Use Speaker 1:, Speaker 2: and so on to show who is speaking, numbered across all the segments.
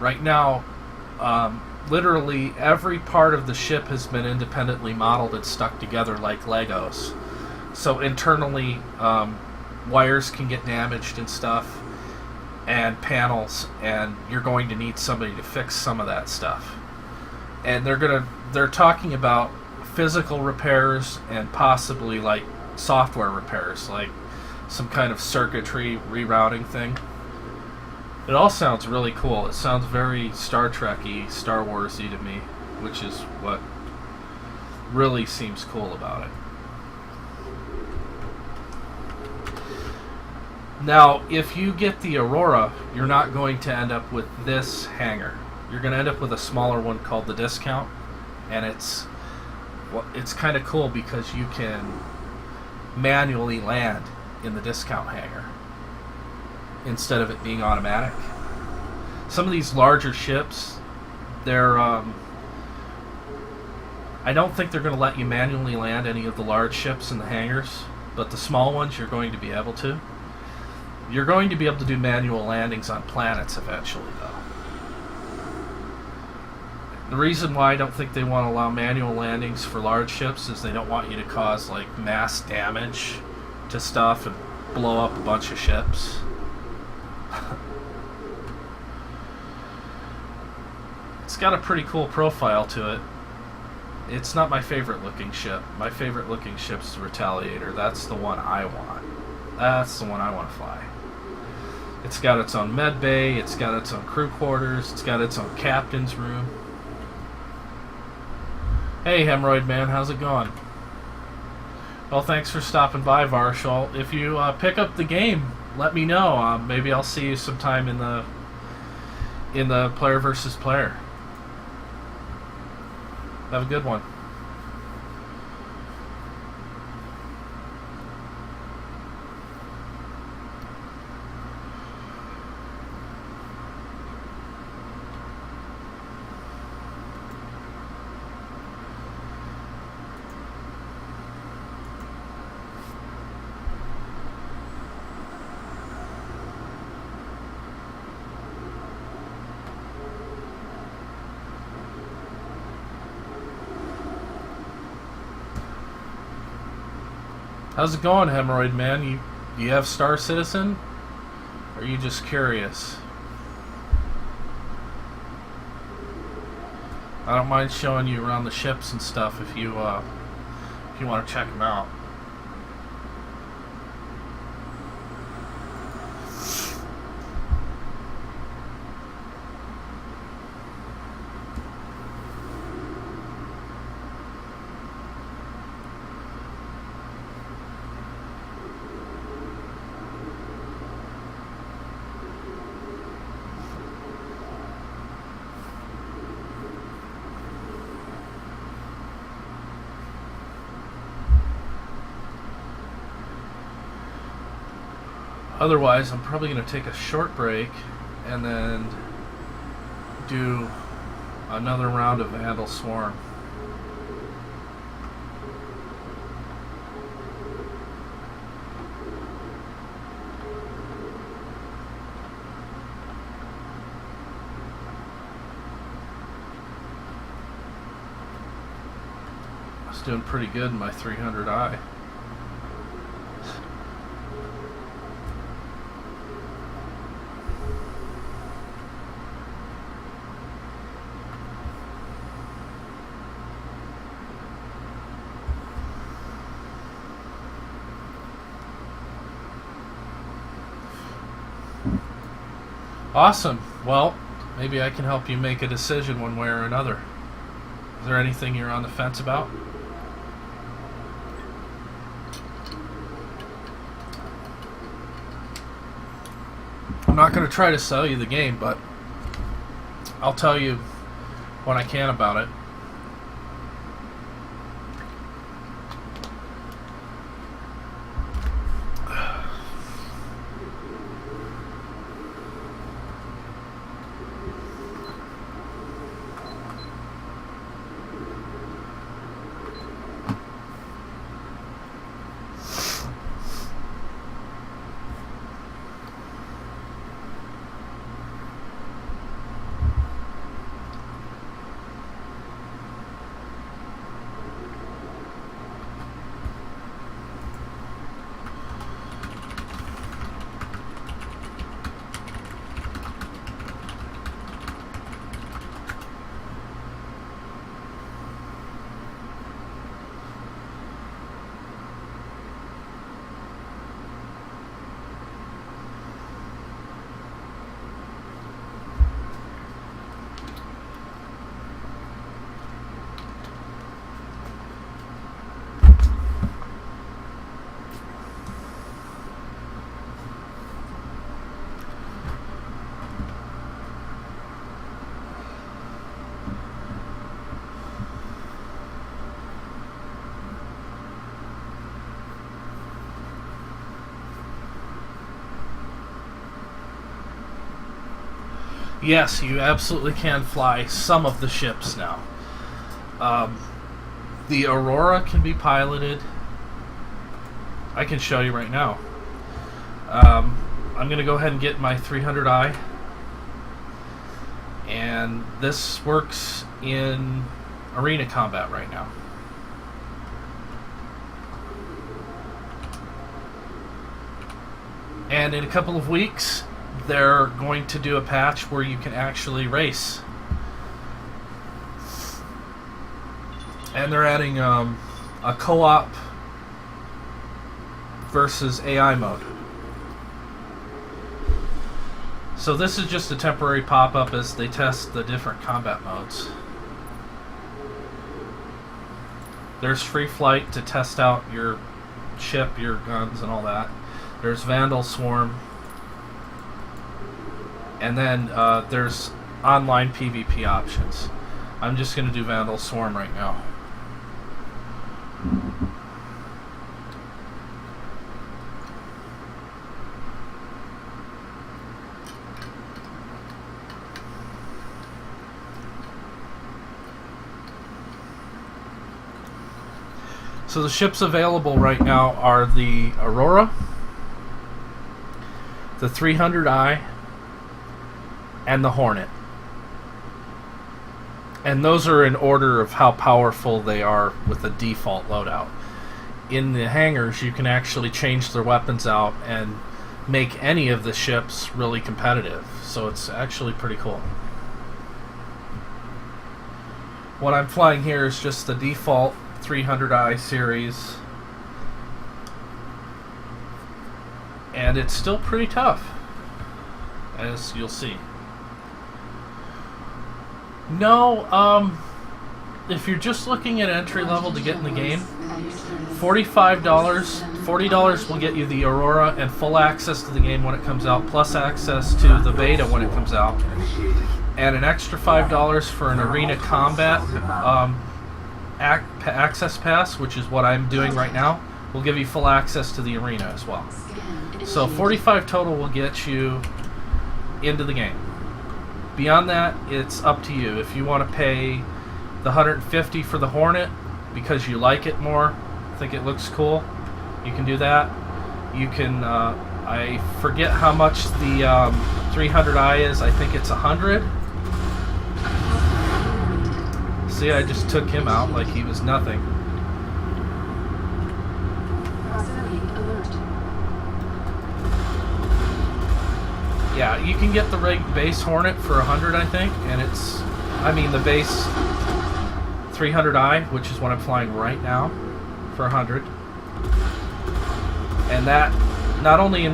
Speaker 1: Right now, literally every part of the ship has been independently modeled and stuck together like Legos. So internally, wires can get damaged and stuff, and panels, and you're going to need somebody to fix some of that stuff. And they're talking about physical repairs and possibly like software repairs, like some kind of circuitry rerouting thing. It all sounds really cool. It sounds very Star Trek-y, Star Wars-y to me, which is what really seems cool about it. Now, if you get the Aurora, you're not going to end up with this hangar. You're going to end up with a smaller one called the Discount, and it's kind of cool because you can manually land in the Discount hangar instead of it being automatic. Some of these larger ships, I don't think they're going to let you manually land any of the large ships in the hangars, but the small ones you're going to be able to. You're going to be able to do manual landings on planets eventually, though. The reason why I don't think they want to allow manual landings for large ships is they don't want you to cause like mass damage to stuff and blow up a bunch of ships. It's got a pretty cool profile to it. It's not my favorite looking ship. My favorite looking ship's the Retaliator. That's the one I want. That's the one I want to fly. It's got its own med bay, it's got its own crew quarters, it's got its own captain's room. Hey, Hemorrhoid Man, how's it going? Well, thanks for stopping by, Varshal. If you pick up the game, let me know. Maybe I'll see you sometime in the player versus player. Have a good one. How's it going, Hemorrhoid Man? You have Star Citizen? Or are you just curious? I don't mind showing you around the ships and stuff if you want to check them out. Otherwise, I'm probably going to take a short break and then do another round of Vandal Swarm. I was doing pretty good in my 300i. Awesome. Well, maybe I can help you make a decision one way or another. Is there anything you're on the fence about? I'm not going to try to sell you the game, but I'll tell you what I can about it. Yes, you absolutely can fly some of the ships now. The Aurora can be piloted. I can show you right now. I'm going to go ahead and get my 300i. And this works in arena combat right now. And in a couple of weeks, they're going to do a patch where you can actually race. And they're adding a co-op versus AI mode. So this is just a temporary pop-up as they test the different combat modes. There's free flight to test out your ship, your guns, and all that. There's Vandal Swarm. And then there's online PvP options. I'm just going to do Vandal Swarm right now. So the ships available right now are the Aurora, the 300i, and the Hornet. And those are in order of how powerful they are with the default loadout. In the hangars, you can actually change their weapons out and make any of the ships really competitive. So it's actually pretty cool. What I'm flying here is just the default 300i series. And it's still pretty tough, as you'll see. No, if you're just looking at entry level to get in the game, $45, $40 will get you the Aurora and full access to the game when it comes out, plus access to the beta when it comes out, and an extra $5 for an arena combat access pass, which is what I'm doing right now, will give you full access to the arena as well. So $45 total will get you into the game. Beyond that, it's up to you. If you want to pay the $150 for the Hornet because you like it more, think it looks cool, you can do that. You can, I forget how much the 300i is. I think it's $100. See, I just took him out like he was nothing. Yeah, you can get the base Hornet for $100, I think, and it's, I mean, the base 300i, which is what I'm flying right now, for $100. And that not only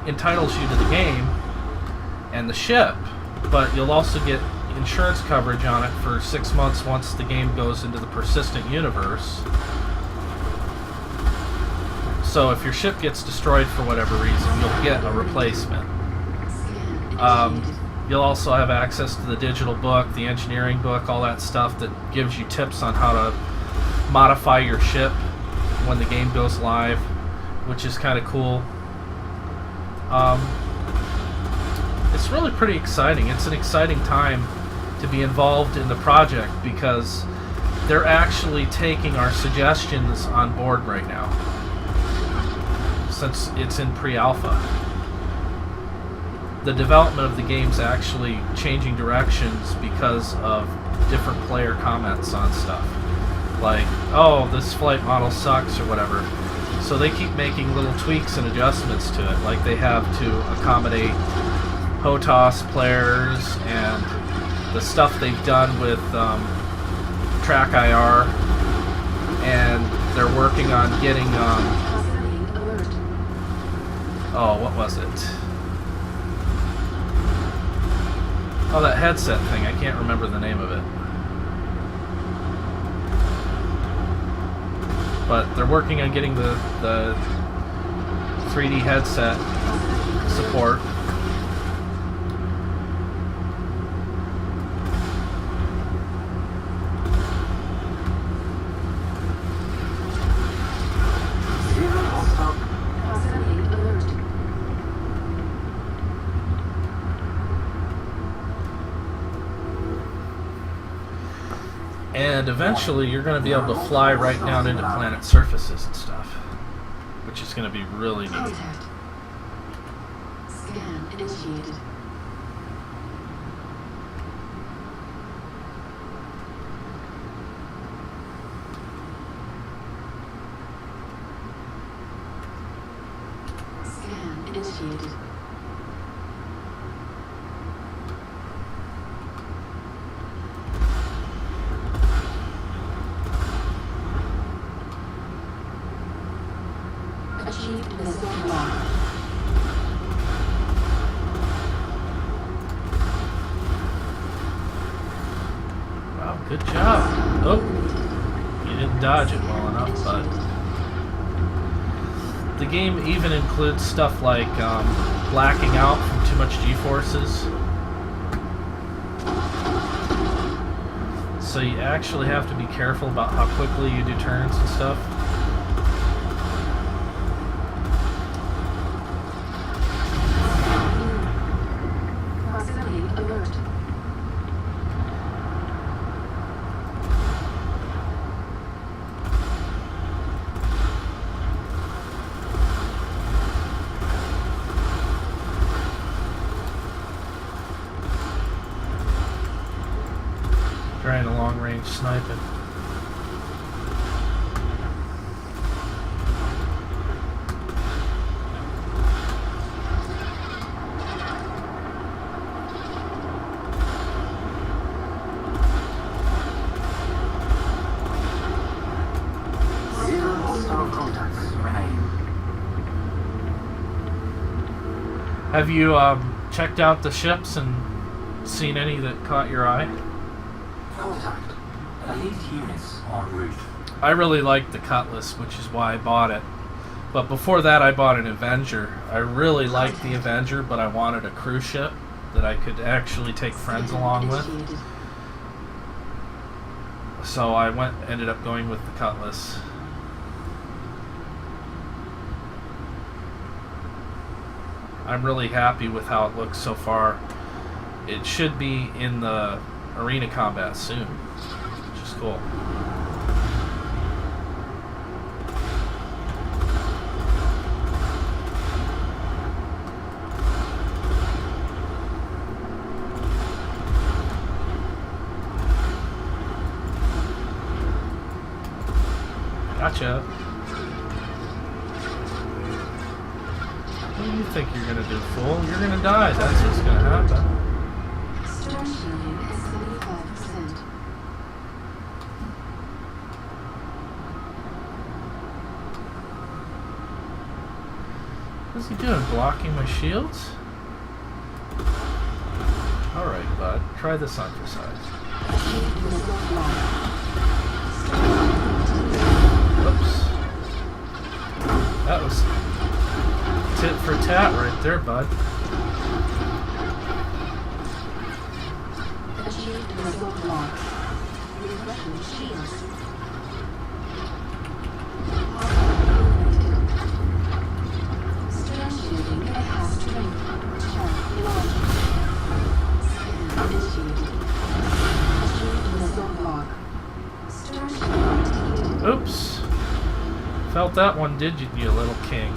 Speaker 1: entitles you to the game and the ship, but you'll also get insurance coverage on it for 6 months once the game goes into the persistent universe. So if your ship gets destroyed for whatever reason, you'll get a replacement. You'll also have access to the digital book, the engineering book, all that stuff that gives you tips on how to modify your ship when the game goes live, which is kind of cool. It's really pretty exciting. It's an exciting time to be involved in the project because they're actually taking our suggestions on board right now, since it's in pre-alpha. The development of the game's actually changing directions because of different player comments on stuff. Like, oh, this flight model sucks or whatever. So they keep making little tweaks and adjustments to it. Like they have to accommodate HOTAS players and the stuff they've done with Track IR. And they're working on getting, oh, what was it? Oh, that headset thing. I can't remember the name of it. But they're working on getting the 3D headset support. And eventually you're going to be able to fly right down into planet surfaces and stuff, which is going to be really neat.
Speaker 2: Contact. Scan initiated. Scan initiated. Achieved missile lock.
Speaker 1: Wow, good job. Oh, you didn't dodge it well enough, but the game even includes stuff like blacking out from too much G-forces. So you actually have to be careful about how quickly you do turns and stuff.
Speaker 2: Proximity alert.
Speaker 1: Trying a long-range sniping.
Speaker 3: Zero hostile contacts remain.
Speaker 1: Have you checked out the ships and seen any that caught your eye?
Speaker 3: Contact. Elite units en route.
Speaker 1: I really liked the Cutlass, which is why I bought it. But before that, I bought an Avenger. I really liked the Avenger, but I wanted a cruise ship that I could actually take friends along with.
Speaker 2: Initiated.
Speaker 1: So I ended up going with the Cutlass. I'm really happy with how it looks so far. It should be in the arena combat soon, which is cool. Gotcha. What do you think you're gonna do, fool? You're gonna die. That's what's gonna happen.
Speaker 2: Storm shielding is 75%.
Speaker 1: What's he doing? Blocking my shields? Alright, bud. Try this on for size.
Speaker 2: Achieved missile lock.
Speaker 1: Whoops. That was tit for tat right there, bud.
Speaker 2: Achieved missile lock. Refreshing shields. Storm shielding at half strength. Check launch. Scan initiated. Achieved missile lock. Storm shielding activated.
Speaker 1: Oops. Felt that one, did you, you little king?